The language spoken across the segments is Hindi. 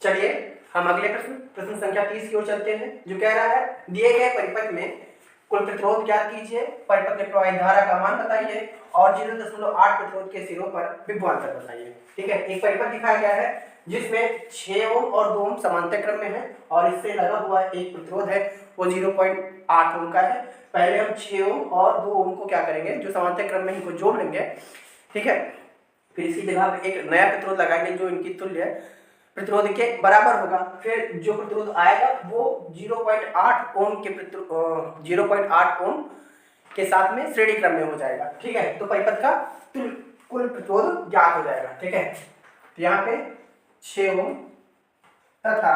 चलिए हम अगले प्रश्न संख्या 30 की ओर चलते हैं, जो कह रहा है दिए गए परिपथ में कुल प्रतिरोध ज्ञात कीजिए, परिपथ में प्रवाहित धारा का मान बताइए और 0.8 प्रतिरोध के सिरों पर विभवांतर बताइए। ठीक है, एक परिपथ दिखाया गया है जिसमें 6 ओम और 2 ओम समांतर क्रम में है और इससे लगा हुआ एक प्रतिरोध है वो 0.8 ओम का है। पहले हम 6 ओम और 2 ओम को क्या करेंगे, जो समांतर क्रम में इनको जोड़ लेंगे। ठीक है, फिर इसकी जगह पे एक नया प्रतिरोध लगाएंगे जो इनकी तुल्य प्रतिरोध के बराबर होगा। फिर जो प्रतिरोध आएगा वो 0.8 ओम के 0.8 ओम के साथ में श्रेणी क्रम में हो जाएगा। ठीक है, तो परिपथ का कुल प्रतिरोध ज्ञात हो जाएगा। ठीक है, तो यहाँ पे 6 ओम तथा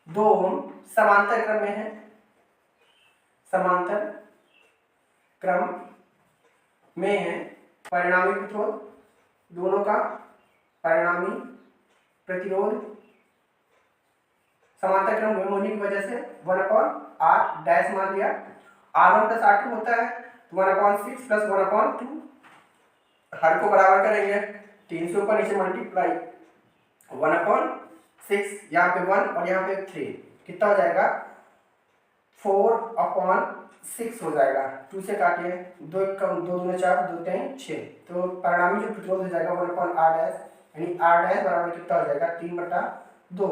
2 ओम समांतर क्रम में है, समांतर क्रम में है। परिणामी प्रतिरोध दोनों का परिणामी प्रतिरोध समांतर क्रम में होने की वजह से 1/r डैश मान लिया। R1 + R2 होता है तो 1/6 + 1/2 हर को बराबर करेंगे, 3 से ऊपर नीचे मल्टीप्लाई 1/6, यहाँ पे 1 और यहाँ पे 3, कितना हो जाएगा 4/6 हो जाएगा। 2 से काटिए, 2 कम 2 दूनी 4, 2 3 6, तो परिणामी जो प्रतिरोध हो जाएगा 1/r डैश, यानी r डैश बराबर कितना हो जाएगा 3/2।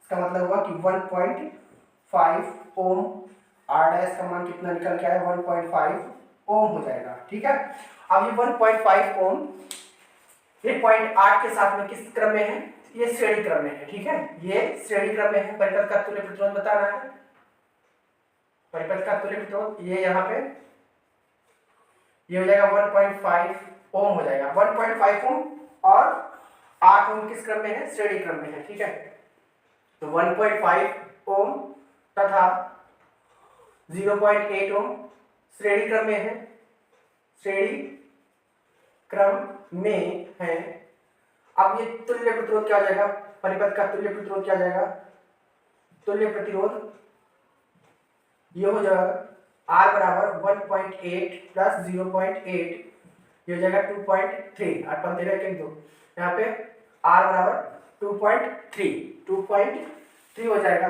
इसका मतलब हुआ कि 1.5 ओम। r डैश का मान कितना निकल के आया 1.5 ओम हो जाएगा। ठीक है, अब ये 1.5 ओम ये 0.8 के साथ में किस क्रम में है, ये श्रेणी क्रम में है। ठीक है, ये श्रेणी क्रम में है। परिपथ का तुल्य प्रतिरोध बताना है, परिपथ का तुल्य प्रतिरोध ये यहाँ पे ये हो जाएगा 1.5 ओम हो जाएगा। 1.5 ओम और 8 ओम किस क्रम में है, श्रेणी क्रम में है। ठीक है, तो 1.5 ओम तथा 0.8 ओम श्रेणी क्रम में है, श्रेणी क्रम में है। अब ये तुल्य प्रतिरोध क्या हो जाएगा, परिपथ का तुल्य प्रतिरोध क्या हो जाएगा, तुल्य प्रतिरोध ये हो जाएगा R बराबर 1.8 + 0.8 ये हो जाएगा 2.3 और 15 2, यहाँ पे R बराबर 2.3 हो जाएगा।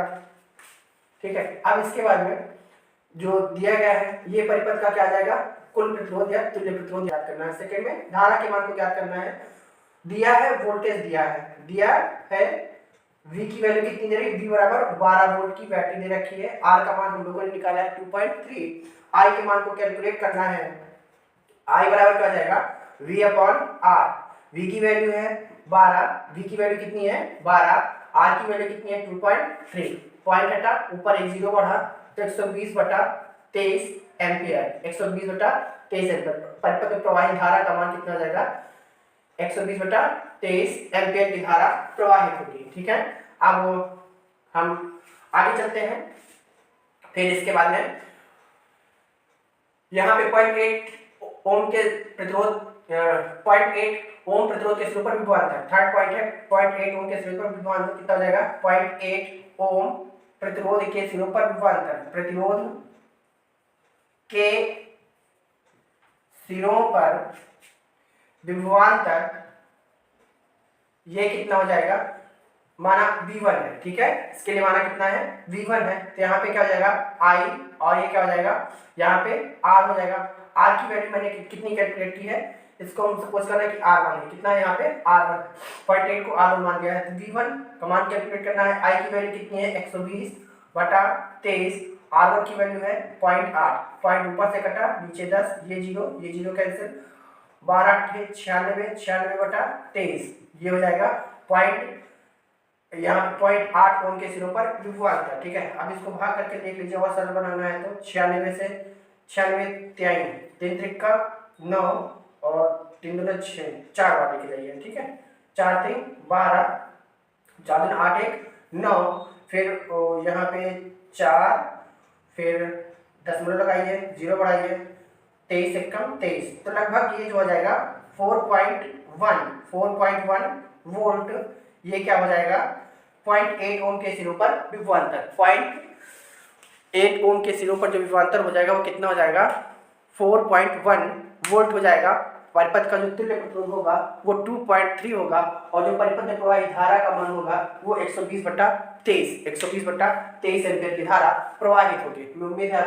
ठीक है, अब इसके बाद में जो दिया गया है ये परिपथ का क्या आ जाएगा, कुल प्रतिरोध या तुल्य प्रतिरोध ज्ञात करना है। सेकंड में धारा के मान को ज्ञात करना है। दिया है वोल्टेज, दिया है V की वैल्यू कितनी दे रही है, V बराबर 12 वोल्ट की बैटरी दे रखी है। R का मान हम लोगों ने निकाला है 2.3। I के मान को कैलकुलेट करना है। I बराबर क्या जाएगा V/R। V की वैल्यू है 12, V की वैल्यू कितनी है 12, R की वैल्यू कितनी है 2.3। पॉइंट हटा, ऊपर एक जीरो बढ़ा तो 120/23 एम्पियर, 120/23 एम्पियर। परिपथ में प्रवाहित धारा का मान कितना हो जाएगा 120/23 एम्पियर की धारा प्रवाहित होगी। ठीक है, अब हम आगे चलते हैं। फिर इसके बाद में यहाँ पे 0.8 ओम के प्रतिरोध 0.8 ओम प्रतिरोध के सिरों पर विभवांतर, थर्ड पॉइंट है 0.8 ओम के सिरों पर विभवांतर कितना हो जाएगा 0.8 ओम प्रतिरोध के सिरों पर विभवांतर, प्रतिरोध के सिरों पर विभवांतर ये कितना हो जाएगा, माना V1 है। ठीक है, इसके लिए माना कितना है V1 है, तो यहाँ पे क्या हो जाएगा I और ये क्या हो जाएगा यहाँ पे R हो जाएगा। R की वैल्यू मैंने कितनी कैलकुलेट की है, इसको हम सपोज करना है कि R1 है, कितना है यहाँ पे R1, 0.8 को R1 मान गया है, तो V1 का मान कैलकुलेट करना है। I की वैल्यू कितनी है 120/23, R1 की वैल्यू है 0.8, पॉइंट ऊपर से कटा नीचे 10, ये जीरो कैंसिल, 12 96/23 ये हो जाएगा पॉइंट, यहाँ 0.8 ओम के सिरों पर विभवांतर। ठीक है, अब इसको भाग करके देख लीजिए और सरल बनाना है तो 96 से 96 3 त्रिका 9 और 3 दूना 6, 4 बार लेके जाइए। ठीक है, 4 3 12, 4 दूना 8 1 9, फिर यहाँ पे 4, फिर दशमलव लगाइए, 0 बढ़ाइए, 23 1 23, तो लगभग ये जो हो जाएगा 4.1 वोल्ट, ये क्या हो जाएगा 0.8 ओम के सिरों पर विभवांतर। 0.8 ओम के सिरों पर जो विभवांतर हो जाएगा वो कितना हो जाएगा 4.1 वोल्ट हो जाएगा। परिपथ का जो तुल्य प्रतिरोध होगा वो 2.3 होगा और जो परिपथ में प्रवाहित धारा का मान होगा वो 120/23 एम्पीयर की धारा प्रवाहित होगी। उम्मीद है